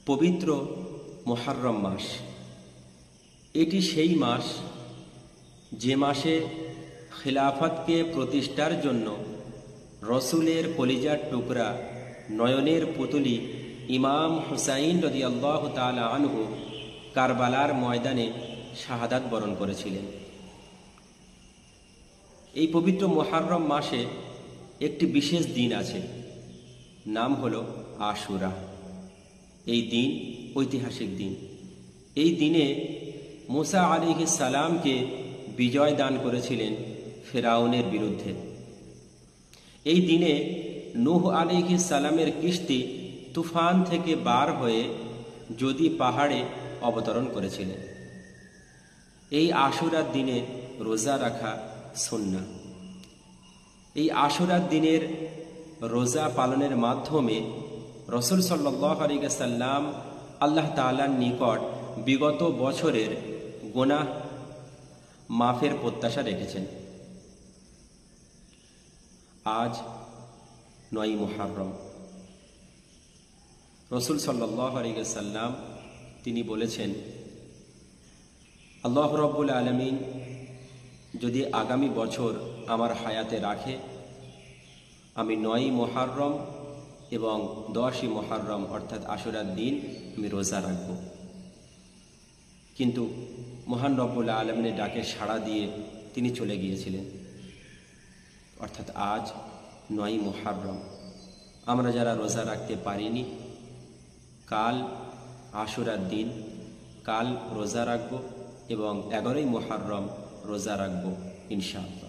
পবিত্র মুহররম মাস। এটি সেই মাস যে মাসে খিলাফতকে প্রতিষ্ঠার জন্য রসুলের কলিজার টুকরা নয়নের পুতুলি ইমাম হুসাইন রাদিয়াল্লাহু তাআলা আনহু কারবালার ময়দানে শাহাদাত বরণ করেছিলেন। এই পবিত্র মুহররম মাসে একটি বিশেষ দিন আছে, নাম হলো আশুরা। এই দিন ঐতিহাসিক দিন। এই দিনে মুসা আলাইহিস সালামকে বিজয় দান করেছিলেন ফেরাউনের বিরুদ্ধে। এই দিনে নূহ আলাইহিস সালামের কিস্তি তুফান থেকে বার হয়ে যদি পাহাড়ে অবতরণ করেছিলেন। এই আশুরার দিনে রোজা রাখা সুন্নাহ। এই আশুরার দিনের রোজা পালনের মাধ্যমে রসুল সাল্লাল্লাহু আলাইহি ওয়াসাল্লাম আল্লাহ তাআলার নিকট বিগত বছরের গুনাহ মাফের প্রত্যাশা রেখেছেন। আজ ৯ মুহররম। রসুল সাল্লাল্লাহু আলাইহি ওয়াসাল্লাম তিনি বলেছেন, আল্লাহ রাব্বুল আলামিন যদি আগামী বছর আমার হায়াতে রাখে, আমি ৯ মুহররম এবং ১০ই মুহররম অর্থাৎ আশুরার দিন আমি রোজা রাখব। কিন্তু মহান রব্বুল আলামিনের ডাকে সাড়া দিয়ে তিনি চলে গিয়েছিলেন। অর্থাৎ আজ ৯ মুহররম। আমরা যারা রোজা রাখতে পারিনি, কাল আশুরার দিন, কাল রোজা রাখব এবং ১১ই মুহররম রোজা রাখব ইনশাআল্লাহ।